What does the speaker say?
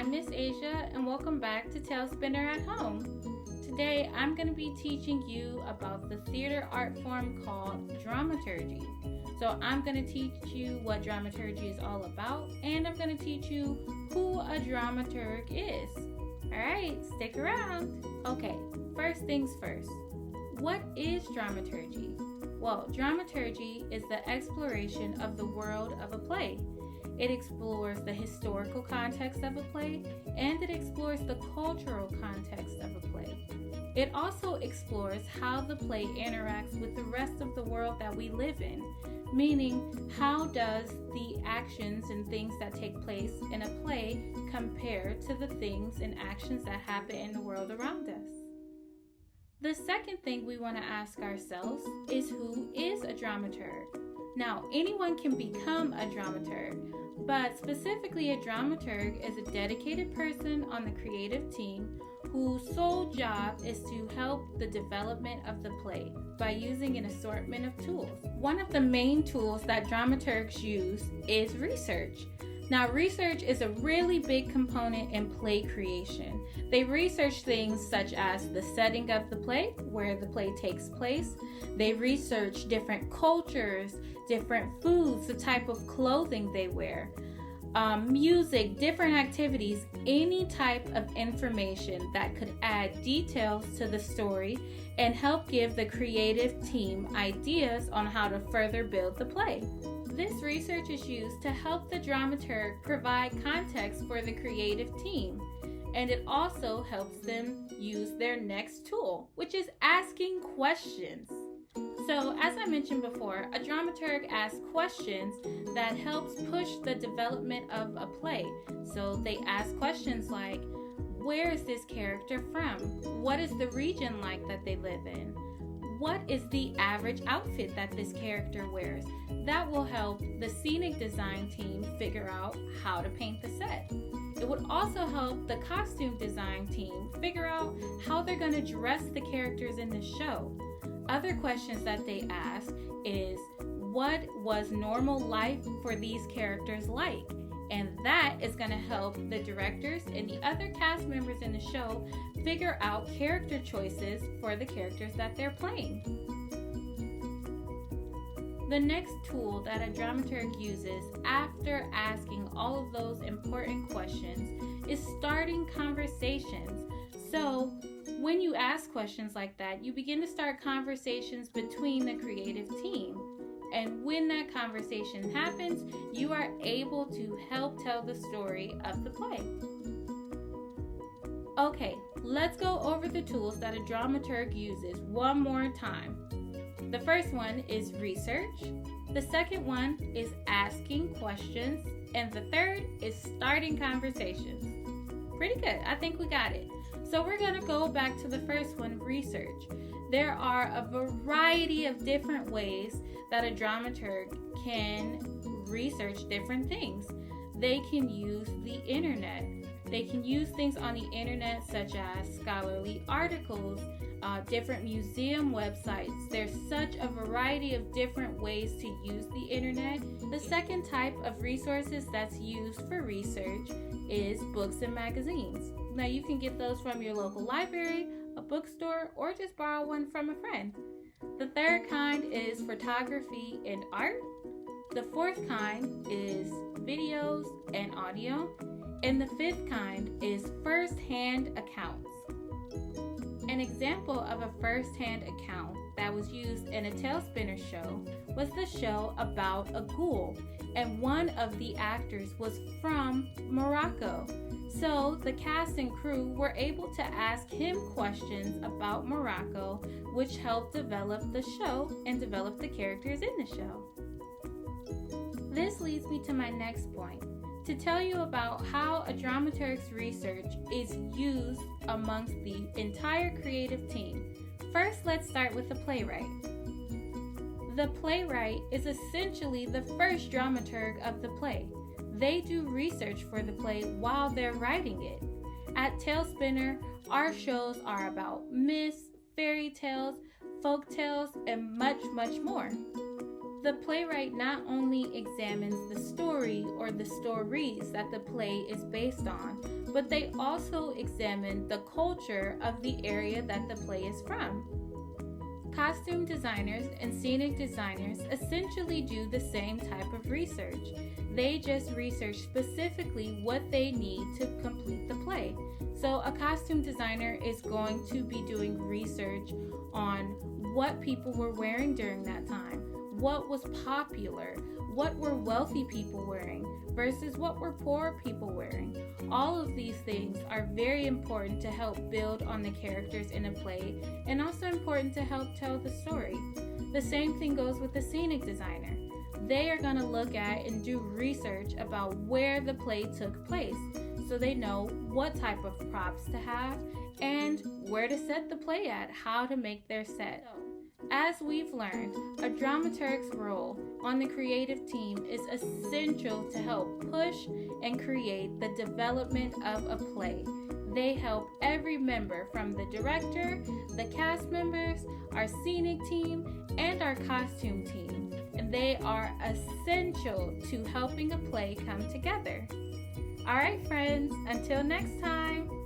I'm Miss Asia and welcome back to Talespinner at Home. Today I'm going to be teaching you about the theater art form called Dramaturgy. So I'm going to teach you what Dramaturgy is all about, and I'm going to teach you who a Dramaturg is. Alright, stick around. Okay, first things first. What is Dramaturgy? Well, Dramaturgy is the exploration of the world of a play. It explores the historical context of a play, and it explores the cultural context of a play. It also explores how the play interacts with the rest of the world that we live in, meaning how does the actions and things that take place in a play compare to the things and actions that happen in the world around us. The second thing we want to ask ourselves is, who is a dramaturg? Now, anyone can become a dramaturg, but specifically a dramaturg is a dedicated person on the creative team whose sole job is to help the development of the play by using an assortment of tools. One of the main tools that dramaturgs use is research. Now, research is a really big component in play creation. They research things such as the setting of the play, where the play takes place. They research different cultures, different foods, the type of clothing they wear, music, different activities, any type of information that could add details to the story and help give the creative team ideas on how to further build the play. This research is used to help the dramaturg provide context for the creative team, and it also helps them use their next tool, which is asking questions. So, as I mentioned before, a dramaturg asks questions that helps push the development of a play. So they ask questions like, where is this character from? What is the region like that they live in? What is the average outfit that this character wears? That will help the scenic design team figure out how to paint the set. It would also help the costume design team figure out how they're going to dress the characters in the show. Other questions that they ask is, what was normal life for these characters like? And that is going to help the directors and the other cast members in the show figure out character choices for the characters that they're playing. The next tool that a dramaturg uses after asking all of those important questions is starting conversations. So, when you ask questions like that, you begin to start conversations between the creative team. And when that conversation happens, you are able to help tell the story of the play. Okay, let's go over the tools that a dramaturg uses one more time. The first one is research. The second one is asking questions. And the third is starting conversations. Pretty good. I think we got it. So we're going to go back to the first one, research. There are a variety of different ways that a dramaturg can research different things. They can use the internet. They can use things on the internet such as scholarly articles, different museum websites. There's such a variety of different ways to use the internet. The second type of resources that's used for research is books and magazines. Now you can get those from your local library, a bookstore, or just borrow one from a friend. The third kind is photography and art. The fourth kind is videos and audio. And the fifth kind is first-hand accounts. An example of a first-hand account that was used in a Talespinner show was the show about a ghoul, and one of the actors was from Morocco. So the cast and crew were able to ask him questions about Morocco, which helped develop the show and develop the characters in the show. This leads me to my next point, to tell you about how a dramaturg's research is used amongst the entire creative team. First, let's start with the playwright. The playwright is essentially the first dramaturg of the play. They do research for the play while they're writing it. At Talespinner, our shows are about myths, fairy tales, folk tales, and much, much more. The playwright not only examines the story or the stories that the play is based on, but they also examine the culture of the area that the play is from. Costume designers and scenic designers essentially do the same type of research. They just research specifically what they need to complete the play. So a costume designer is going to be doing research on what people were wearing during that time, what was popular, what were wealthy people wearing versus what were poor people wearing. All of these things are very important to help build on the characters in a play and also important to help tell the story. The same thing goes with the scenic designer. They are going to look at and do research about where the play took place so they know what type of props to have and where to set the play at, how to make their set. As we've learned, a dramaturg's role on the creative team is essential to help push and create the development of a play. They help every member from the director, the cast members, our scenic team, and our costume team. And they are essential to helping a play come together. All right, friends, until next time.